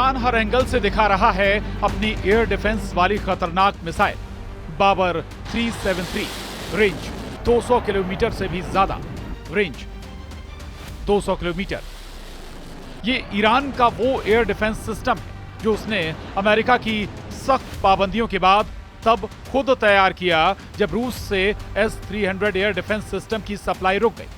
पाकिस्तान हर angle से दिखा रहा है अपनी एयर डिफेंस वाली खतरनाक मिसाइल बाबर 373। रेंज 200 किलोमीटर से भी ज्यादा। Range 200 kilometre. ये ईरान का वो एयर डिफेंस सिस्टम है जो उसने अमेरिका की सख्त पाबंदियों के बाद तब खुद तैयार किया जब रूस से S-300 एयर डिफेंस सिस्टम की सप्लाई रुक गई।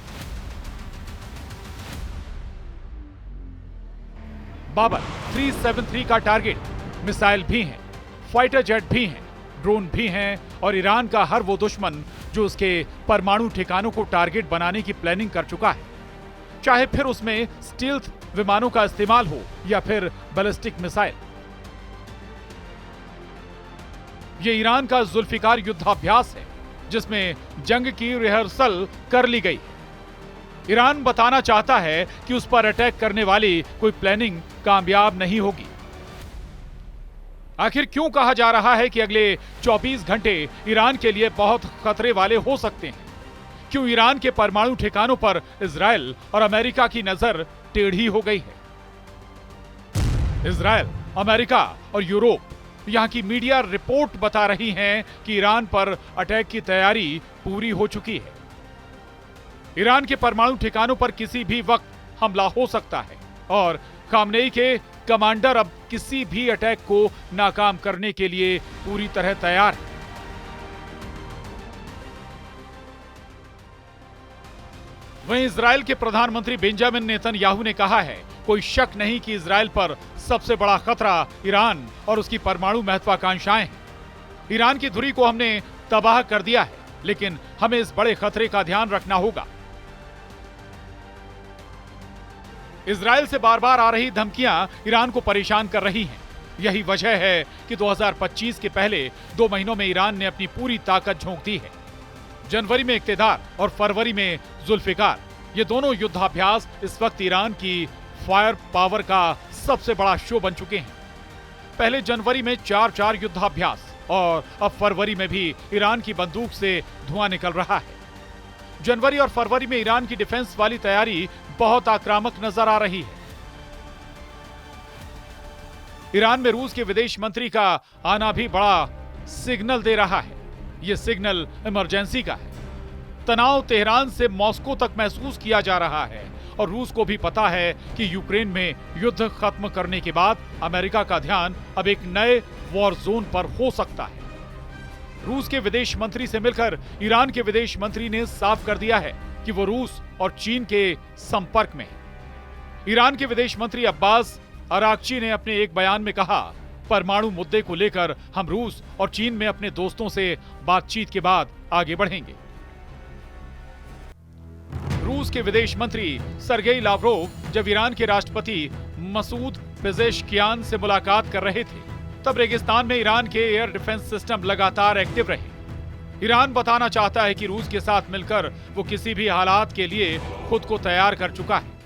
बाबर 373 का टारगेट मिसाइल भी हैं, फाइटर जेट भी हैं, ड्रोन भी हैं और ईरान का हर वो दुश्मन जो उसके परमाणु ठिकानों को टारगेट बनाने की प्लानिंग कर चुका है, चाहे फिर उसमें स्टील्थ विमानों का इस्तेमाल हो या फिर बैलिस्टिक मिसाइल। ये ईरान का जुल्फिकार युद्धाभ्यास है जिसमें जंग की रिहर्सल कर ली गई। ईरान बताना चाहता है कि उस पर अटैक करने वाली कोई प्लानिंग कामयाब नहीं होगी। आखिर क्यों कहा जा रहा है कि अगले 24 घंटे ईरान के लिए बहुत खतरे वाले हो सकते हैं? क्यों ईरान के परमाणु ठिकानों पर इजराइल और अमेरिका की नजर टेढ़ी हो गई है? इजराइल, अमेरिका और यूरोप, यहां की मीडिया रिपोर्ट बता रही हैं कि ईरान पर अटैक की तैयारी पूरी हो चुकी है। ईरान के परमाणु ठिकानों पर किसी भी वक्त हमला हो सकता है और खामनेई के कमांडर अब किसी भी अटैक को नाकाम करने के लिए पूरी तरह तैयार है। वहीं इजराइल के प्रधानमंत्री बेंजामिन नेतन्याहू ने कहा है, कोई शक नहीं कि इजराइल पर सबसे बड़ा खतरा ईरान और उसकी परमाणु महत्वाकांक्षाएं हैं। ईरान की धुरी को हमने तबाह कर दिया है, लेकिन हमें इस बड़े खतरे का ध्यान रखना होगा। इजराइल से बार बार आ रही धमकियां ईरान को परेशान कर रही हैं। यही वजह है कि 2025 के पहले 2 महीनों में ईरान ने अपनी पूरी ताकत झोंक दी है। जनवरी में इक्तेदार और फरवरी में जुल्फिकार, ये दोनों युद्धाभ्यास इस वक्त ईरान की फायर पावर का सबसे बड़ा शो बन चुके हैं। पहले जनवरी में 4 युद्धाभ्यास और अब फरवरी में भी ईरान की बंदूक से धुआं निकल रहा है। जनवरी और फरवरी में ईरान की डिफेंस वाली तैयारी बहुत आक्रामक नजर आ रही है। ईरान में रूस के विदेश मंत्री का आना भी बड़ा सिग्नल दे रहा है। यह सिग्नल इमरजेंसी का है। तनाव तेहरान से मॉस्को तक महसूस किया जा रहा है और रूस को भी पता है कि यूक्रेन में युद्ध खत्म करने के बाद अमेरिका का ध्यान अब एक नए वॉर जोन पर हो सकता है। रूस के विदेश मंत्री से मिलकर ईरान के विदेश मंत्री ने साफ कर दिया है कि वो रूस और चीन के संपर्क में है। ईरान के विदेश मंत्री अब्बास अराक्ची ने अपने एक बयान में कहा, परमाणु मुद्दे को लेकर हम रूस और चीन में अपने दोस्तों से बातचीत के बाद आगे बढ़ेंगे। रूस के विदेश मंत्री सरगेई लावरोव जब ईरान के राष्ट्रपति मसूद पेजेश्कियान से मुलाकात कर रहे थे, तब रेगिस्तान में ईरान के एयर डिफेंस सिस्टम लगातार एक्टिव रहे। ईरान बताना चाहता है कि रूस के साथ मिलकर वो किसी भी हालात के लिए खुद को तैयार कर चुका है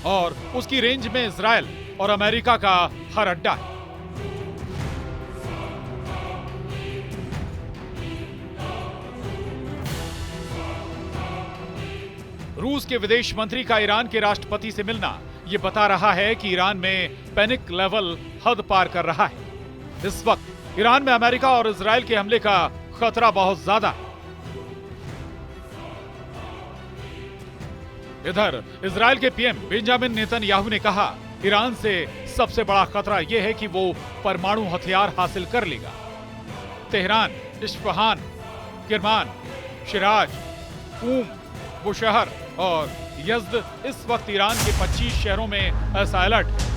और उसकी रेंज में इजराइल और अमेरिका का हर अड्डा है। रूस के विदेश मंत्री का ईरान के राष्ट्रपति से मिलना यह बता रहा है कि ईरान में पैनिक लेवल हद पार कर रहा है। इस वक्त ईरान में अमेरिका और इजराइल के हमले का खतरा बहुत ज्यादा है। इधर इजराइल के पीएम बेंजामिन नेतन्याहू ने कहा, ईरान से सबसे बड़ा खतरा यह है कि वो परमाणु हथियार हासिल कर लेगा। तेहरान, इस्फहान, किरमान, शिराज, कूम, बुशहर और यज़्द इस वक्त ईरान के 25 शहरों में ऐसा अलर्ट है।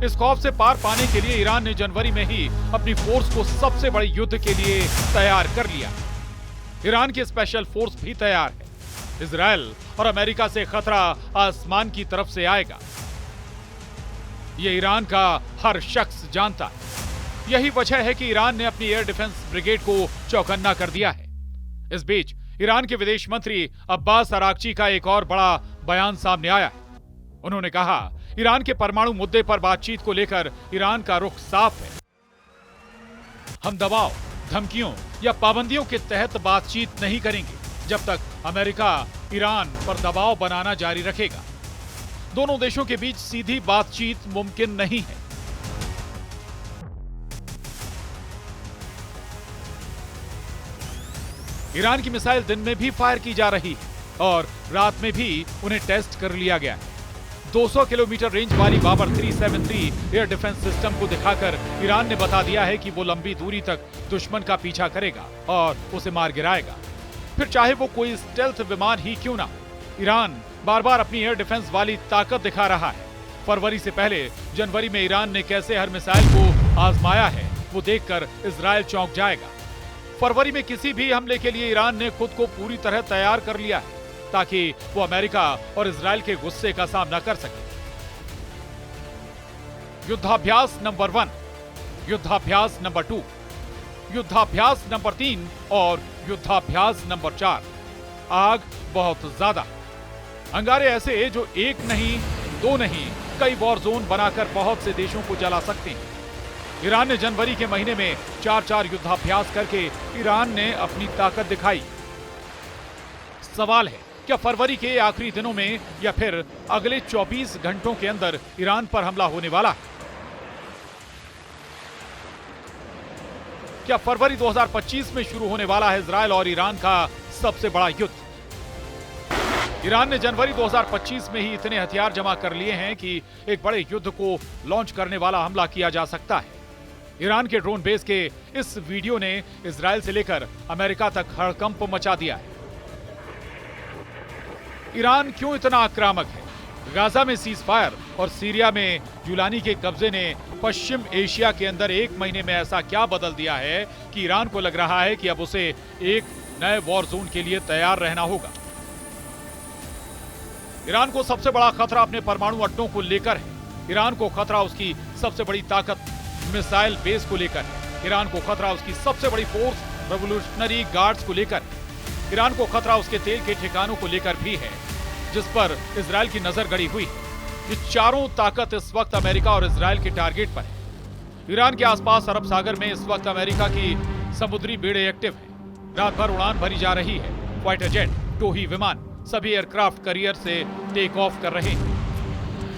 इस खौफ से पार पाने के लिए ईरान ने जनवरी में ही अपनी फोर्स को सबसे बड़े युद्ध के लिए तैयार कर लिया। ईरान की स्पेशल फोर्स भी तैयार है। इजराइल और अमेरिका से खतरा आसमान की तरफ से आएगा। यह ईरान का हर शख्स जानता है। यही वजह है कि ईरान ने अपनी एयर डिफेंस ब्रिगेड को चौकन्ना कर दिया है। इस बीच ईरान के विदेश मंत्री अब्बास अराक्ची का एक और बड़ा बयान सामने आया है। उन्होंने कहा, ईरान के परमाणु मुद्दे पर बातचीत को लेकर ईरान का रुख साफ है। हम दबाव, धमकियों या पाबंदियों के तहत बातचीत नहीं करेंगे जब तक अमेरिका ईरान पर दबाव बनाना जारी रखेगा। दोनों देशों के बीच सीधी बातचीत मुमकिन नहीं है। ईरान की मिसाइल दिन में भी फायर की जा रही है और रात में भी उन्हें टेस्ट कर लिया गया है। 200 किलोमीटर रेंज वाली बाबर 373 एयर डिफेंस सिस्टम को दिखाकर ईरान ने बता दिया है कि वो लंबी दूरी तक दुश्मन का पीछा करेगा और उसे मार गिराएगा, फिर चाहे वो कोई स्टेल्थ विमान ही क्यों ना। ईरान बार बार अपनी एयर डिफेंस वाली ताकत दिखा रहा है। फरवरी से पहले जनवरी में ईरान ने कैसे हर मिसाइल को आजमाया है वो देखकर इजराइल चौंक जाएगा। फरवरी में किसी भी हमले के लिए ईरान ने खुद को पूरी तरह तैयार कर लिया है ताकि वो अमेरिका और इजराइल के गुस्से का सामना कर सके। युद्धाभ्यास नंबर 1, युद्धाभ्यास नंबर 2, युद्धाभ्यास नंबर 3 और युद्धाभ्यास नंबर 4। आग बहुत ज्यादा, अंगारे ऐसे जो एक नहीं, दो नहीं, कई वॉर जोन बनाकर बहुत से देशों को जला सकते हैं। ईरान ने जनवरी के महीने में 4 युद्धाभ्यास करके ईरान ने अपनी ताकत दिखाई। सवाल है, क्या फरवरी के आखिरी दिनों में या फिर अगले 24 घंटों के अंदर ईरान पर हमला होने वाला है? क्या फरवरी 2025 में शुरू होने वाला है इजराइल और ईरान का सबसे बड़ा युद्ध? ईरान ने जनवरी 2025 में ही इतने हथियार जमा कर लिए हैं कि एक बड़े युद्ध को लॉन्च करने वाला हमला किया जा सकता है। ईरान के ड्रोन बेस के इस वीडियो ने इजराइल से लेकर अमेरिका तक हड़कंप मचा दिया है। ईरान क्यों इतना आक्रामक है? गाजा में सीज फायर और सीरिया में जुलानी के कब्जे ने पश्चिम एशिया के अंदर एक महीने में ऐसा क्या बदल दिया है कि ईरान को लग रहा है कि अब उसे एक नए वॉर जोन के लिए तैयार रहना होगा। ईरान को सबसे बड़ा खतरा अपने परमाणु अड्डों को लेकर है। ईरान को खतरा उसकी सबसे बड़ी ताकत मिसाइल बेस को लेकर है। ईरान को खतरा उसकी सबसे बड़ी फोर्स रेवोल्यूशनरी गार्ड्स को लेकर है। ईरान को खतरा उसके तेल के ठिकानों को लेकर भी है जिस पर इजराइल की नजर गड़ी हुई है। ये चारों ताकत इस वक्त अमेरिका और इजराइल के टारगेट पर है। ईरान के आसपास अरब सागर में इस वक्त अमेरिका की समुद्री बेड़े एक्टिव है। रात भर उड़ान भरी जा रही है। फाइटर जेट, टोही विमान, सभी एयरक्राफ्ट करियर से टेक ऑफ कर रहे हैं।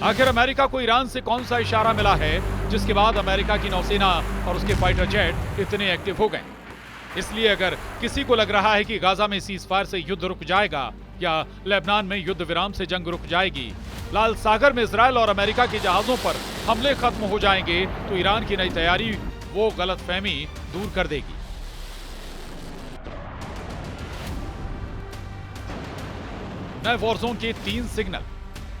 आखिर अमेरिका को ईरान से कौन सा इशारा मिला है जिसके बाद अमेरिका की नौसेना और उसके फाइटर जेट इतने एक्टिव हो गए? इसलिए अगर किसी को लग रहा है कि गाजा में सीज फायर से युद्ध रुक जाएगा या लेबनान में युद्ध विराम से जंग रुक जाएगी, लाल सागर में इजराइल और अमेरिका के जहाजों पर हमले खत्म हो जाएंगे, तो ईरान की नई तैयारी वो गलतफहमी दूर कर देगी। नए वॉर जोन के 3 सिग्नल।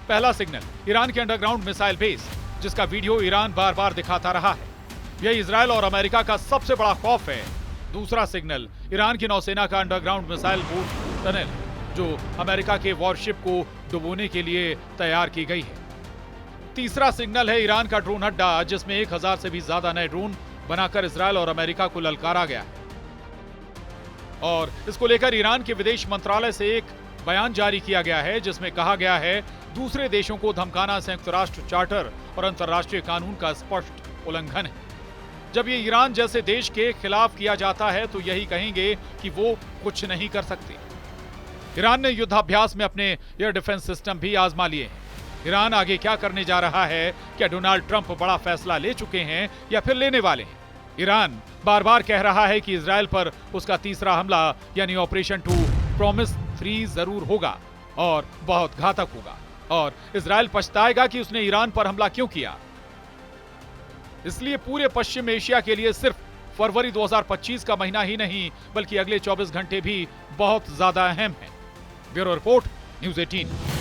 पहला सिग्नल, ईरान के अंडरग्राउंड मिसाइल बेस, जिसका वीडियो ईरान बार बार दिखाता रहा है। यह इजराइल और अमेरिका का सबसे बड़ा खौफ है। दूसरा सिग्नल, ईरान की नौसेना का अंडरग्राउंड मिसाइल बूट टनल, जो अमेरिका के वॉरशिप को डुबोने के लिए तैयार की गई है। तीसरा सिग्नल है ईरान का ड्रोन अड्डा, जिसमें 1000 से भी ज्यादा नए ड्रोन बनाकर इजराइल और अमेरिका को ललकारा गया है। और इसको लेकर ईरान के विदेश मंत्रालय से एक बयान जारी किया गया है जिसमें कहा गया है, दूसरे देशों को धमकाना संयुक्त राष्ट्र चार्टर और अंतर्राष्ट्रीय कानून का स्पष्ट उल्लंघन है। जब ये ईरान जैसे देश के खिलाफ किया जाता है तो यही कहेंगे कि वो कुछ नहीं कर सकते। ईरान ने युद्धाभ्यास में अपने एयर डिफेंस सिस्टम भी आजमा लिए हैं। ईरान आगे क्या करने जा रहा है? क्या डोनाल्ड ट्रंप बड़ा फैसला ले चुके हैं या फिर लेने वाले हैं? ईरान बार बार कह रहा है कि इजराइल पर उसका तीसरा हमला यानी ऑपरेशन 2 प्रॉमिस 3 जरूर होगा और बहुत घातक होगा, और इजराइल पछताएगा कि उसने ईरान पर हमला क्यों किया। इसलिए पूरे पश्चिम एशिया के लिए सिर्फ फरवरी 2025 का महीना ही नहीं बल्कि अगले 24 घंटे भी बहुत ज्यादा अहम है। Bureau report, news 18।